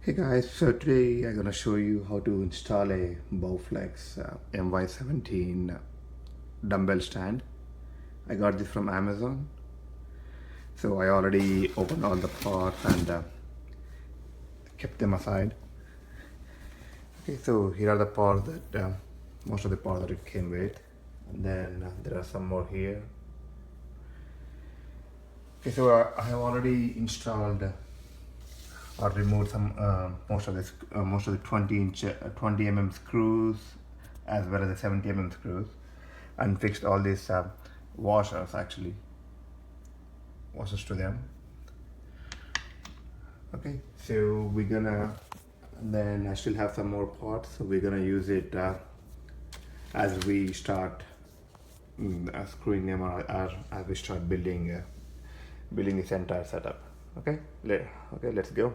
Hey guys, so today I'm gonna show you how to install a Bowflex MY17 dumbbell stand. I got this from Amazon. So I already opened all the parts and kept them aside. Okay, so here are the parts that most of the parts that it came with, and then there are some more here. Okay, so I have already installed or removed some most of the 20 mm screws as well as the 70 mm screws, and fixed all these washers to them. Okay, so we're gonna, then I still have some more parts, so we're gonna use it as we start screwing them, or as we start building this entire setup. Okay, let's go.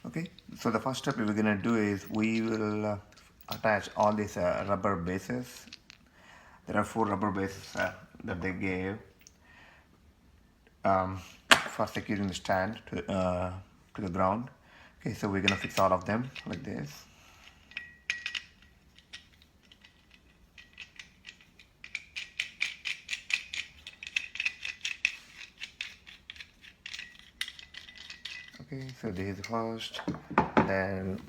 Okay, so the first step we're gonna do is we will attach all these rubber bases. There are 4 rubber bases that they gave for securing the stand to the ground. Okay, so we're gonna fix all of them like this. Okay, so this is the first, then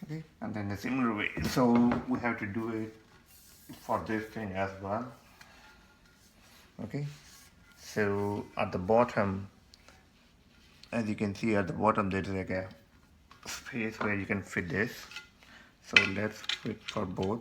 okay, and then the similar way. So we have to do it for this thing as well. Okay, so at the bottom, as you can see at the bottom, there is like a space where you can fit this. So let's fit for both.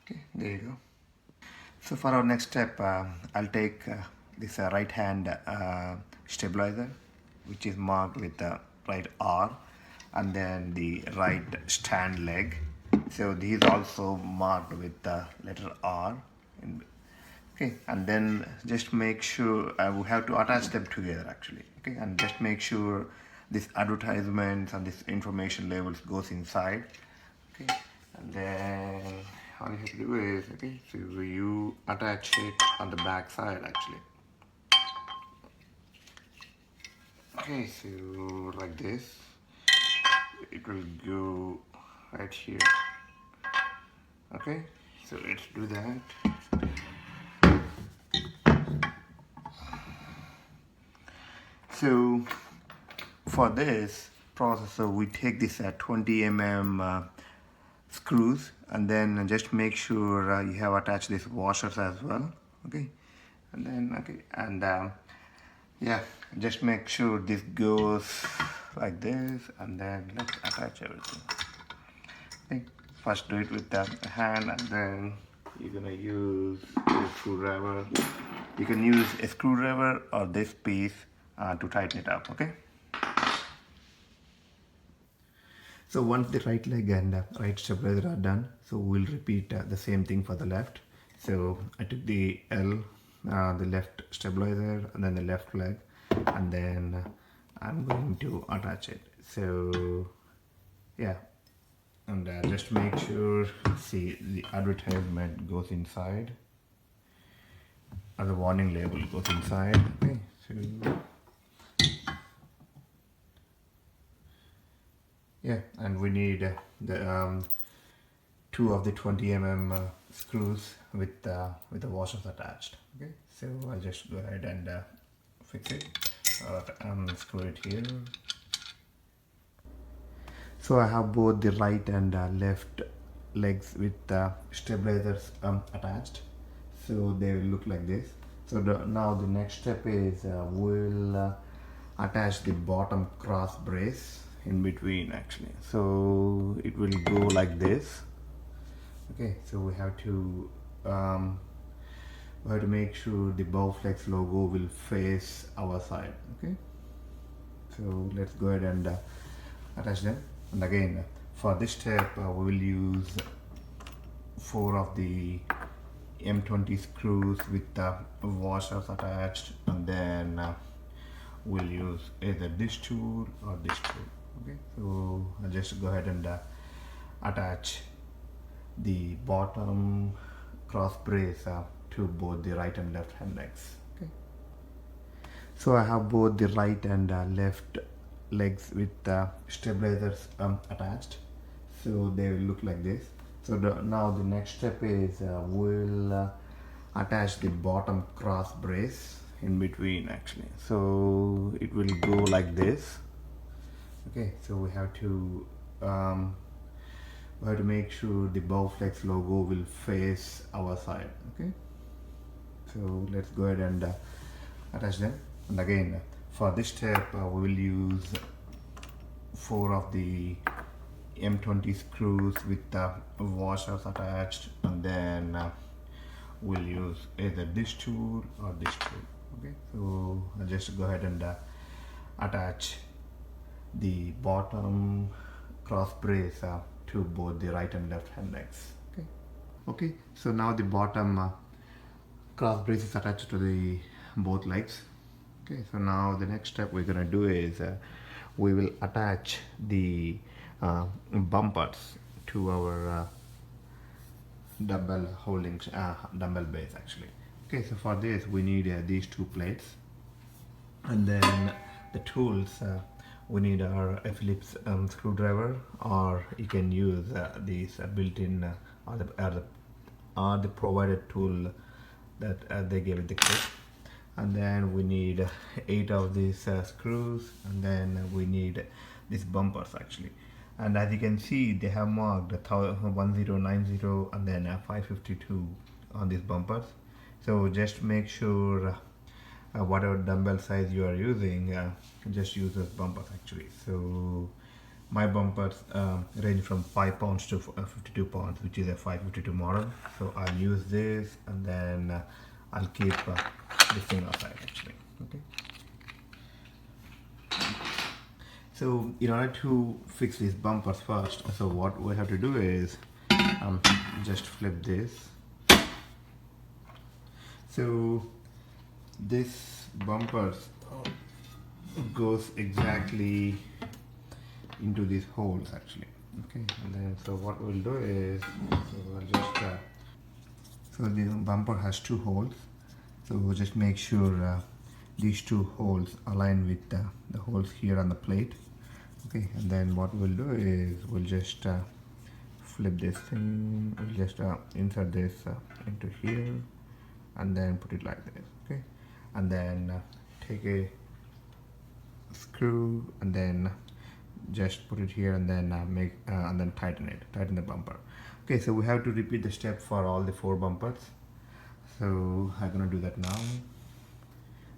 Okay, there you go. So for our next step, I'll take this right hand stabilizer, which is marked with the right R, and then the right stand leg. So these also marked with the letter R. Okay, and then just make sure we have to attach them together actually. Okay, and just make sure this advertisements and this information labels goes inside. Okay, and then all you have to do is, okay, so you attach it on the back side actually. Okay, so like this, it will go right here. Okay, so let's do that. So for this process, so we take this 20 mm screws, and then just make sure you have attached these washers as well. Okay, and then okay, and yeah, just make sure this goes like this, and then let's attach everything. Okay, first do it with the hand, and then you're gonna use a screwdriver. You can use a screwdriver or this piece to tighten it up. Okay. So once the right leg and right stabilizer are done, so we'll repeat the same thing for the left. So I took the L, the left stabilizer, and then the left leg, and then I'm going to attach it. So yeah, and just make sure, see, the advertisement goes inside, or the warning label goes inside. Okay, so yeah, and we need the 2 of the 20 mm screws with the washers attached. Okay, so I'll just go ahead and fix it, screw it here. So I have both the right and left legs with stabilizers attached, so they will look like this. So now the next step is we'll attach the bottom cross brace in between actually, so it will go like this. Okay, so we have to make sure the Bowflex logo will face our side. Okay, so let's go ahead and attach them. And again, for this step we will use 4 of the M20 screws with the washers attached, and then we'll use either this tool or this tool. Okay, so I'll just go ahead and attach the bottom cross brace to both the right and left hand legs. Okay, so I have both the right and left legs with stabilizers attached, so they will look like this. So now the next step is we'll attach the bottom cross brace in between actually, so it will go like this. Okay, so we have to make sure the Bowflex logo will face our side. Okay, so let's go ahead and attach them. And again, for this step we will use 4 of the M20 screws with the washers attached, and then we'll use either this tool or this tool. Okay, so I'll just go ahead and attach the bottom cross brace to both the right and left hand legs. Okay, so now the bottom cross brace is attached to the both legs. Okay, so now the next step we're gonna do is we will attach the bumpers to our dumbbell holding dumbbell base actually. Okay, so for this we need these 2 plates, and then the tools we need our Phillips screwdriver, or you can use these built-in or the provided tool that they gave in the kit. And then we need 8 of these screws, and then we need these bumpers actually. And as you can see, they have marked 1090 and then 552 on these bumpers. So just make sure whatever dumbbell size you are using, just use those bumpers actually. So my bumpers range from 5 pounds to 52 pounds, which is a 552 model. So I'll use this, and then I'll keep this thing aside actually. Okay, so in order to fix these bumpers first, so what we have to do is just flip this. So this bumpers goes exactly into these holes actually. Okay, and then so what we'll do is, so we'll just so the bumper has 2 holes, so we'll just make sure these 2 holes align with the holes here on the plate. Okay, and then what we'll do is we'll just flip this thing, we'll just insert this into here, and then put it like this. Okay, and then take a screw, and then just put it here, and then and then tighten the bumper. Okay, so we have to repeat the step for all the 4 bumpers, so I'm gonna do that now.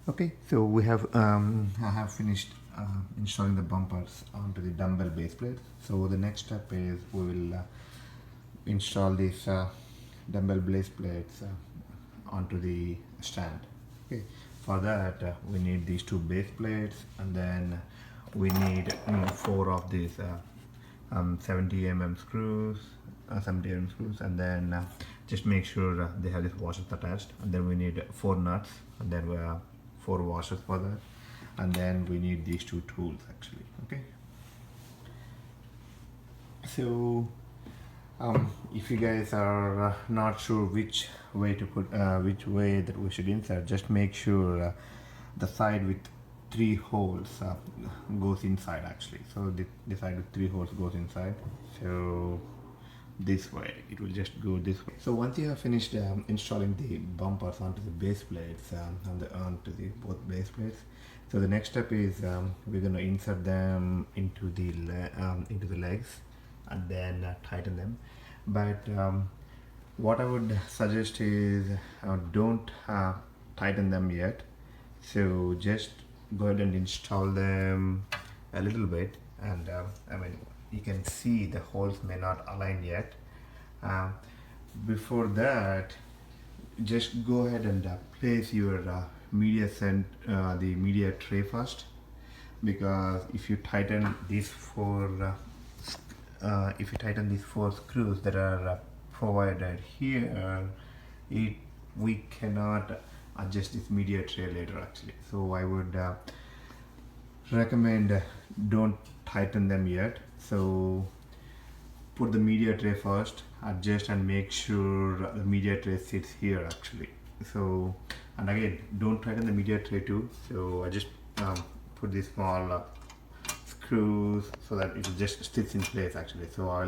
Okay, so we have I have finished installing the bumpers onto the dumbbell base plate. So the next step is we will install these dumbbell base plates onto the stand. Okay, for that we need these 2 base plates, and then we need 4 of these 70 mm screws, and then just make sure they have these washers attached, and then we need 4 nuts, and then we have 4 washers for that, and then we need these 2 tools actually. Okay, so if you guys are not sure which way to put which way that we should insert, just make sure the side with 3 holes goes inside actually. So the side with 3 holes goes inside, so this way it will just go this way. So once you have finished installing the bumpers onto the base plates, onto the both base plates, so the next step is we're going to insert them into the legs, and then tighten them. But what I would suggest is don't tighten them yet, so just go ahead and install them a little bit, and I mean, you can see the holes may not align yet. um, Before that, just go ahead and place your the media tray first, because if you tighten these four screws that are provided here, it we cannot adjust this media tray later actually. So I would recommend don't tighten them yet. So put the media tray first, adjust and make sure the media tray sits here actually. So, and again, don't tighten the media tray too. So I just put these small screws so that it just sits in place actually. So I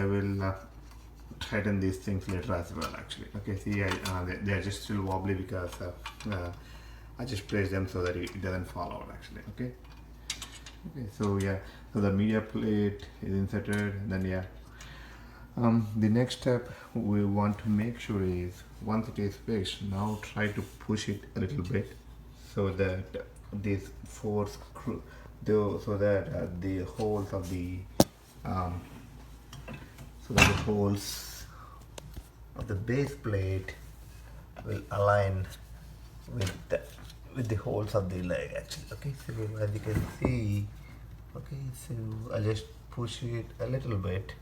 will tighten these things later as well actually. Okay, see, they are just still wobbly because I just place them so that it doesn't fall out actually. Okay. Okay, so yeah, so the media plate is inserted, and then yeah, the next step we want to make sure is, once it is fixed, now try to push it a little bit so that these four screw, so that the holes of the um, so that the holes of the base plate will align with the holes of the leg actually. Okay, so as you can see, okay, so I just push it a little bit,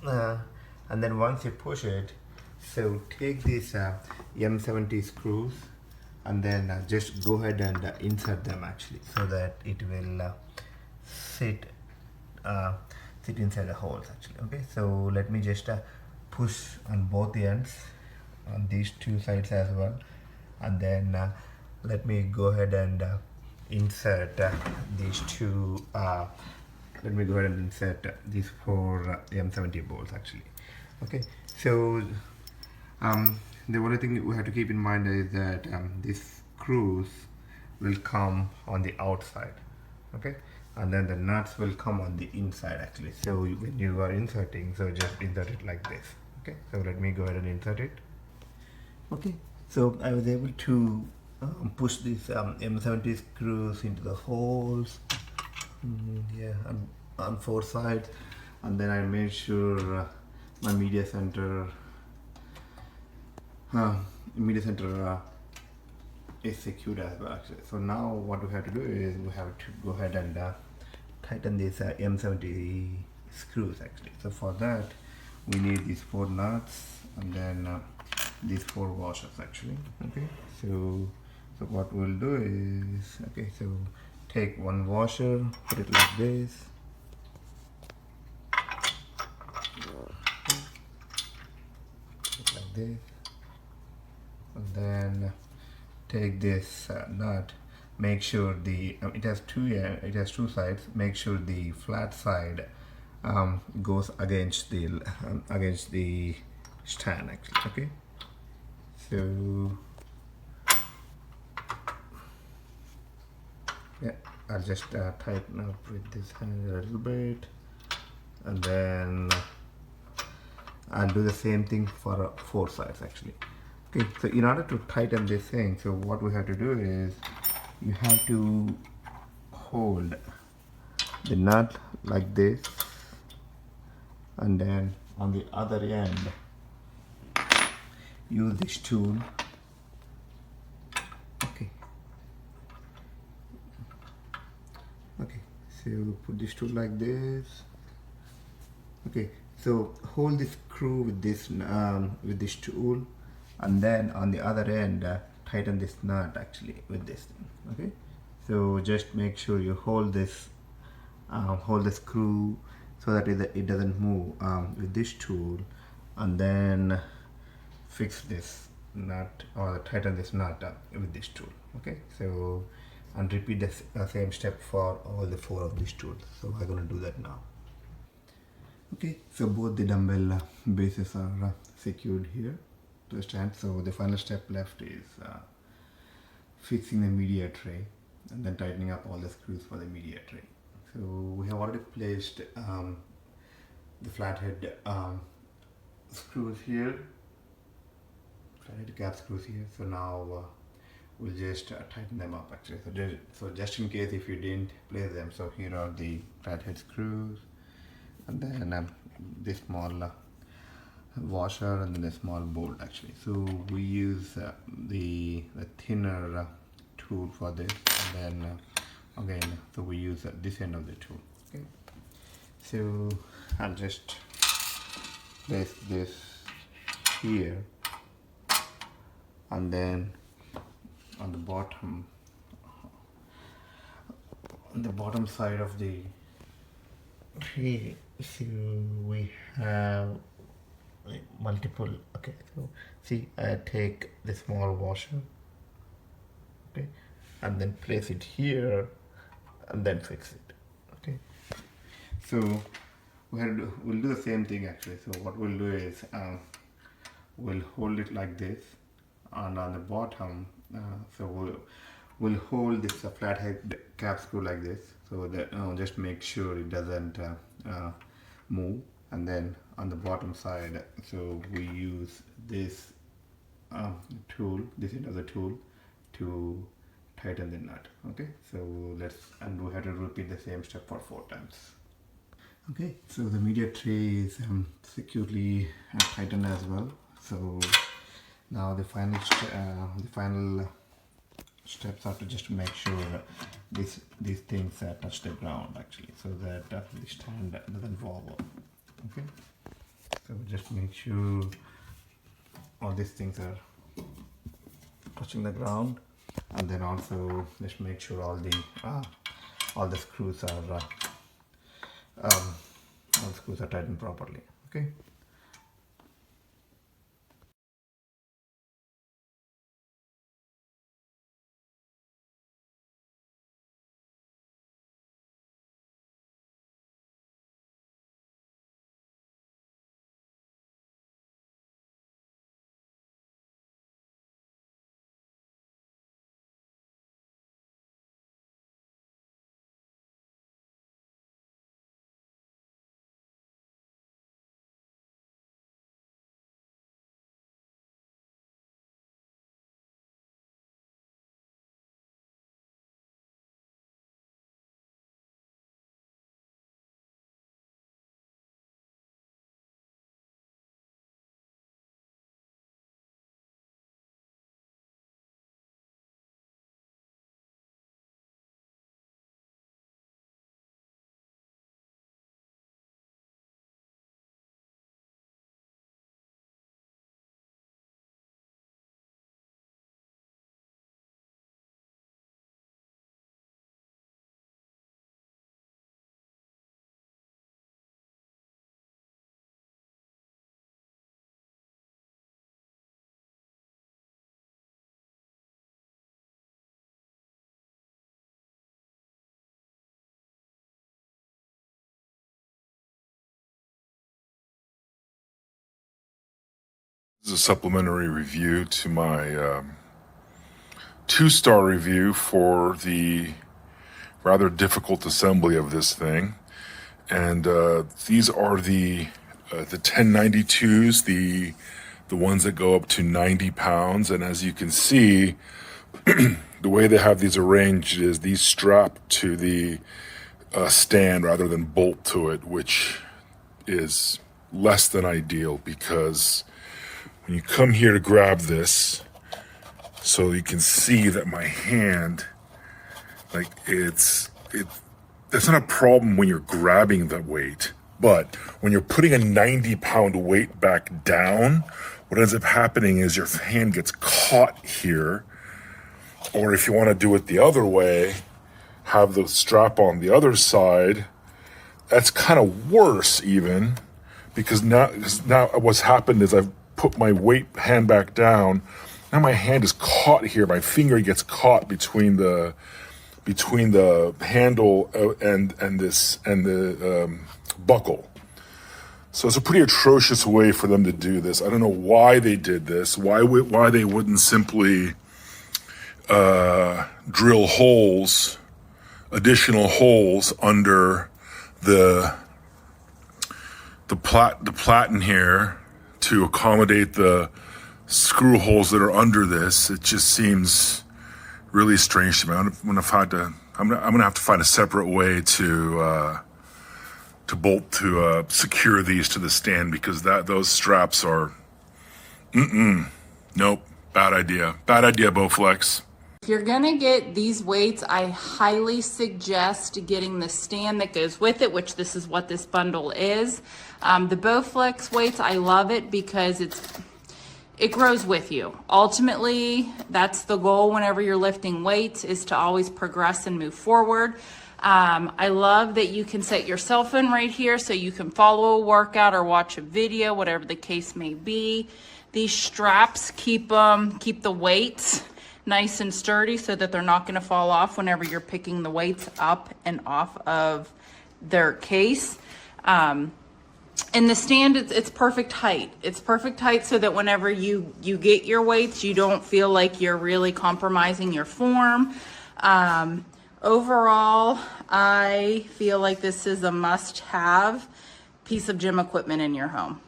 and then once you push it, so take these M70 screws and then just go ahead and insert them actually, so that it will sit inside the holes actually. Okay, so let me just push on both the ends, on these two sides as well, and then let me go ahead and insert these two let me go ahead and insert these four M70 bolts actually. Okay, so the only thing we have to keep in mind is that these screws will come on the outside, okay, and then the nuts will come on the inside actually. So when you are inserting, so just insert it like this. Okay, so let me go ahead and insert it. Okay, so I was able to push these M70 screws into the holes, yeah, on four sides, and then I made sure my media center is secured as well actually. So now what we have to do is we have to go ahead and tighten these M70 screws actually. So for that we need these four nuts and then these four washers actually. Okay, so what we'll do is, okay, so take one washer, put it like this, like this, and then take this nut. Make sure the it has two sides. Make sure the flat side goes against the stand actually. Okay, so yeah, I'll just tighten up with this hand a little bit, and then I'll do the same thing for four sides actually. Okay, so in order to tighten this thing, so what we have to do is you have to hold the nut like this, and then on the other end use this tool. Okay, so put this tool like this. Okay, so hold this screw with this tool, and then on the other end tighten this nut actually with this thing. Okay, so just make sure you hold this hold the screw so that it doesn't move with this tool, and then fix this nut or tighten this nut with this tool. Okay, so and repeat the same step for all the four of these tools. So I'm going to do that now. Okay, so both the dumbbell bases are secured here to the stand. So the final step left is fixing the media tray and then tightening up all the screws for the media tray. So we have already placed the flathead screws here, flathead cap screws here. So now we'll just tighten them up actually. So just in case if you didn't place them, so here are the flathead screws, and then this small washer, and then a small bolt actually. So we use the thinner tool for this, and then again, so we use this end of the tool. Okay, so I'll just place this here, and then on the bottom side of the tree, so we have multiple. Okay, so see, I take the small washer, okay, and then place it here, and then fix it. Okay, so we'll do the same thing actually. So what we'll do is we'll hold it like this, and on the bottom, so we'll hold this flathead cap screw like this, so that just make sure it doesn't move. And then on the bottom side, so we use this tool, this end of the tool, to tighten the nut. Okay, so and we have to repeat the same step for 4 times. Okay, so the media tray is securely tightened as well. So now the final steps are to just make sure these things touch the ground actually, so that the stand doesn't wobble. Okay, so just make sure all these things are touching the ground, and then also just make sure all the screws are tightened properly. Okay. This is a supplementary review to my 2-star review for the rather difficult assembly of this thing. And these are the 1092s, the ones that go up to 90 pounds. And as you can see, the way they have these arranged is these strap to the stand rather than bolt to it, which is less than ideal, because when you come here to grab this, so you can see that my hand, like that's not a problem when you're grabbing the weight, but when you're putting a 90-pound weight back down, what ends up happening is your hand gets caught here. Or if you want to do it the other way, have the strap on the other side, that's kind of worse even, because now what's happened is I've put my hand back down. Now my hand is caught here. My finger gets caught between the handle and the buckle. So it's a pretty atrocious way for them to do this. I don't know why they did this. Why they wouldn't simply drill holes, additional holes under the platen here to accommodate the screw holes that are under this. It just seems really strange to me. I'm gonna have to find a separate way to bolt to secure these to the stand, because those straps are nope, bad idea, Bowflex. If you're gonna get these weights, I highly suggest getting the stand that goes with it, which this is what this bundle is. The Bowflex weights, I love it because it grows with you. Ultimately, that's the goal whenever you're lifting weights, is to always progress and move forward. I love that you can set your cell phone right here so you can follow a workout or watch a video, whatever the case may be. These straps keep the weights nice and sturdy so that they're not going to fall off whenever you're picking the weights up and off of their case. And the stand, it's perfect height. It's perfect height so that whenever you get your weights, you don't feel like you're really compromising your form. Overall, I feel like this is a must-have piece of gym equipment in your home.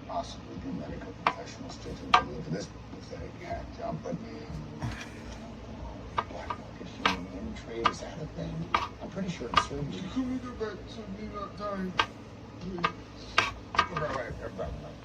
Possibly be medical professionals still to do for this pathetic hack job, but black market human trade, is that a thing? I'm pretty sure it's surgery. Can we go back to New York time, please? Right.